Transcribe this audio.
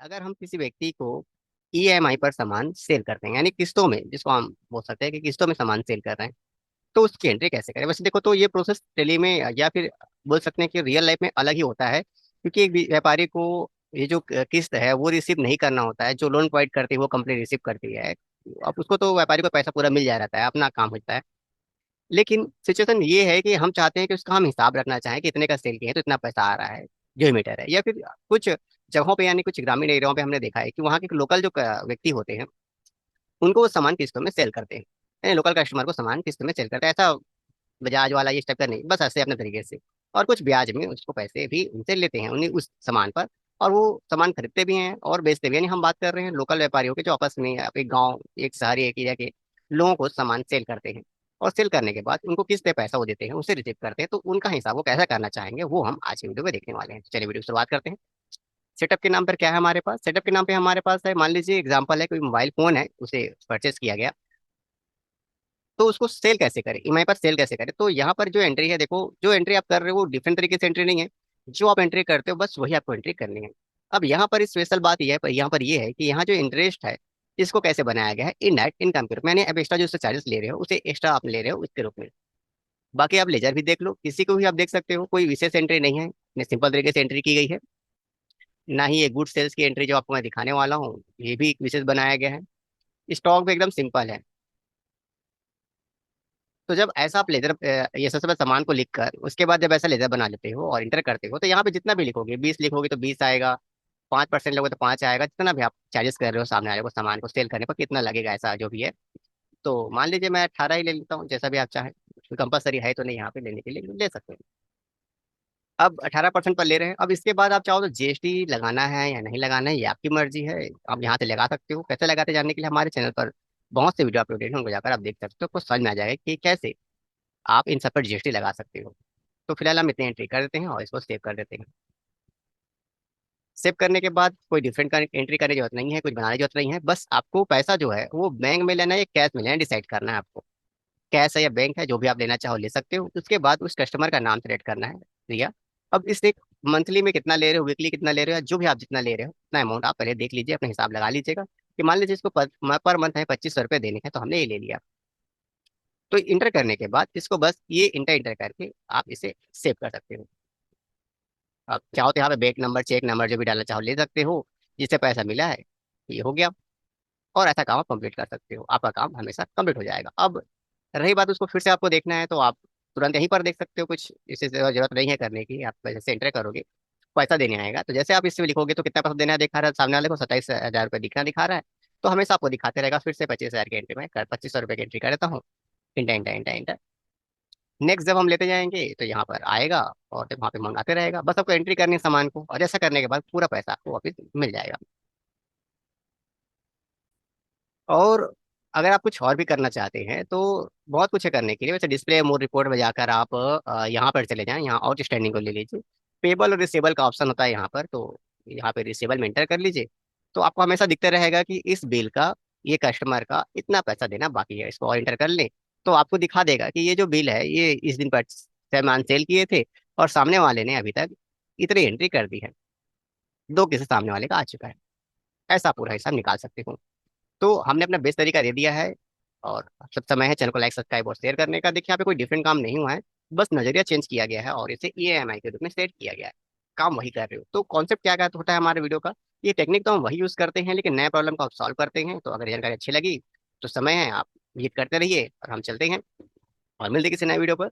अगर हम किसी व्यक्ति को ईएमआई पर सामान सेल करते हैं, यानी किस्तों में, जिसको हम बोल सकते हैं कि किस्तों में सामान सेल कर रहे हैं, तो उसकी एंट्री कैसे करें? वैसे देखो तो ये प्रोसेस टेली में या फिर बोल सकते हैं कि रियल लाइफ में अलग ही होता है, क्योंकि एक व्यापारी को ये जो किस्त है वो रिसीव नहीं करना होता है। जो लोन प्रोवाइड करती है वो कंपनी रिसीव करती है। अब उसको तो व्यापारी को पैसा पूरा मिल जा रहता है, अपना काम होता है। लेकिन सिचुएशन ये है कि हम चाहते हैं कि उसका हम हिसाब रखना चाहें कि इतने का सेल किया है तो इतना पैसा आ रहा है, जो मीटर है। या फिर कुछ जगहों पे, यानी कुछ ग्रामीण एरियाओं पे हमने देखा है कि वहाँ के लोकल जो व्यक्ति होते हैं, उनको वो सामान किस्तों में सेल करते हैं, यानी लोकल कस्टमर को सामान किस्तों में सेल करते हैं। ऐसा बजाज वाला ये स्टेप का नहीं, बस ऐसे अपने तरीके से। और कुछ ब्याज में उसको पैसे भी उनसे लेते हैं, उन्हीं उस सामान पर। और वो सामान खरीदते भी हैं और बेचते भी हैं। यानी हम बात कर रहे हैं लोकल व्यापारियों के, जो आपस में एक गांव, एक शहर, एक एरिया के लोगों को सामान सेल करते हैं। और सेल करने के बाद उनको किस पे पैसा वो देते हैं, उसे रिसीव करते हैं। तो उनका हिसाब वो कैसा करना चाहेंगे वो हम आज की वीडियो में देखने वाले हैं। चलिए वीडियो की शुरुआत करते हैं। सेटअप के नाम पर क्या है हमारे पास? सेटअप के नाम पे हमारे पास है, मान लीजिए एग्जांपल है, कोई मोबाइल फोन है, उसे परचेस किया गया। तो उसको सेल कैसे करें, ईएमआई पर सेल कैसे करें? तो यहाँ पर जो एंट्री है, देखो, जो एंट्री आप कर रहे हो वो डिफरेंट तरीके से एंट्री नहीं है। जो आप एंट्री करते हो बस वही आपको एंट्री करनी है। अब यहाँ पर स्पेशल बात यह है, पर यहाँ पर ये है कि यहाँ जो इंटरेस्ट है, इसको कैसे बनाया गया है, इनडायरेक्ट इनकम के रूप में। यानी अब एक्स्ट्रा जो चार्जेस ले रहे हो उसे एक्स्ट्रा आप ले रहे हो उसके रूप में। बाकी आप लेजर भी देख लो, किसी को भी आप देख सकते हो, कोई विशेष एंट्री नहीं है, सिंपल तरीके से एंट्री की गई है। ना ही ये गुड सेल्स की एंट्री जो आपको मैं दिखाने वाला हूँ ये भी एक विशेष बनाया गया है। स्टॉक भी एकदम सिंपल है। तो जब ऐसा आप लेजर, ये सबसे पहले सामान को लिख कर उसके बाद जब ऐसा लेजर बना लेते हो और इंटर करते हो, तो यहाँ पे जितना भी लिखोगे, 20 लिखोगे तो 20 आएगा, 5% लोगे तो 5 आएगा, जितना भी आप चार्जेस कर रहे हो सामने वाले को सामान को सेल करने पर कितना लगेगा, ऐसा जो भी है। तो मान लीजिए मैं 18 ही ले लेता हूँ, जैसा भी आप चाहें। कंपलसरी है तो नहीं यहाँ पे लेने के लिए, ले सकते हैं। अब 18% पर ले रहे हैं। अब इसके बाद आप चाहो तो जीएसटी लगाना है या नहीं लगाना है, ये आपकी मर्जी है। आप यहाँ से लगा सकते हो। कैसे लगाते जानने के लिए हमारे चैनल पर बहुत से वीडियो अपलोडेड हैं, उनको जाकर आप देख सकते हो, आपको समझ में आ जाएगा कि कैसे आप इन सब पर जीएसटी लगा सकते हो। तो फिलहाल हम इतनी एंट्री कर देते हैं और इसको सेव कर देते हैं। सेव करने के बाद कोई डिफरेंट एंट्री करने की जरूरत नहीं है, कुछ बनाने की जरूरत नहीं है। बस आपको पैसा जो है वो बैंक में लेना है या कैश में लेना है, डिसाइड करना है आपको। कैश है या बैंक है, जो भी आप लेना चाहो ले सकते हो। उसके बाद उस कस्टमर का नाम सेलेक्ट करना है, भैया। अब इस एक मंथली में कितना ले रहे हो, वीकली कितना ले रहे हो, जो भी आप जितना ले रहे हो उतना अमाउंट आप पहले देख लीजिए, अपना हिसाब लगा लीजिएगा कि मान लीजिए इसको पर मंथ है 2500 रुपये देने हैं, तो हमने ये ले लिया। तो इंटर करने के बाद इसको बस ये इंटर इंटर करके आप इसे सेव कर सकते हो। आप चाहो तो यहाँ पे बैंक नंबर, चेक नंबर जो भी डालना चाहो ले सकते हो, जिससे पैसा मिला है ये हो गया। और ऐसा काम आप कंप्लीट कर सकते हो, आपका काम हमेशा कंप्लीट हो जाएगा। अब रही बात उसको फिर से आपको देखना है, तो आप तुरंत यहीं पर देख सकते हो, कुछ इससे जरूरत नहीं है करने की। आप जैसे एंटर करोगे पैसा देने आएगा, तो जैसे आप इसमें लिखोगे तो कितना पैसा देना है दिखा रहा है सामने वाले को, 27,000 रुपये दिखा रहा है। तो हमेशा आपको दिखाते रहेगा। फिर से 25,000 की एंट्री में 2500 रुपये की एंट्री कर देता हूँ। Inter inter inter inter. Next जब हम लेते जाएंगे तो यहाँ पर आएगा और जब वहाँ पे मंगाते रहेगा। बस आपको एंट्री करनी है सामान को, और ऐसा करने के बाद पूरा पैसा आपको वापस मिल जाएगा। और अगर आप कुछ और भी करना चाहते हैं तो बहुत कुछ है करने के लिए। वैसे डिस्प्ले मोड रिपोर्ट में जाकर आप यहाँ पर चले जाएं, यहाँ आउटस्टैंडिंग को ले लीजिए। पेबल और रिसेबल का ऑप्शन होता है यहाँ पर, तो यहाँ पे रिसेबल में एंटर कर लीजिए। तो आपको हमेशा दिखता रहेगा कि इस बिल का, ये कस्टमर का इतना पैसा देना बाकी है। इसको और एंटर कर लें तो आपको दिखा देगा कि ये जो बिल है ये इस दिन पर सामान सेल किए थे, और सामने वाले ने अभी तक इतनी एंट्री कर दी है, 2 किस्त सामने वाले का आ चुका है। ऐसा पूरा हिसाब निकाल सकते हो। तो हमने अपना बेस्ट तरीका दे दिया है। और सब समय है चैनल को लाइक, सब्सक्राइब और शेयर करने का। देखिए यहाँ पे कोई डिफरेंट काम नहीं हुआ है, बस नजरिया चेंज किया गया है और इसे ईएमआई के रूप में सेट किया गया है। काम वही कर रहे हो। तो कॉन्सेप्ट क्या क्या होता है हमारे वीडियो का, ये टेक्निक तो हम वही यूज करते हैं, लेकिन नए प्रॉब्लम को आप सॉल्व करते हैं। तो अगर ये जानकारी अच्छी लगी तो समय है आप ये करते रहिए, और हम चलते हैं और मिलते हैं किसी नए वीडियो पर।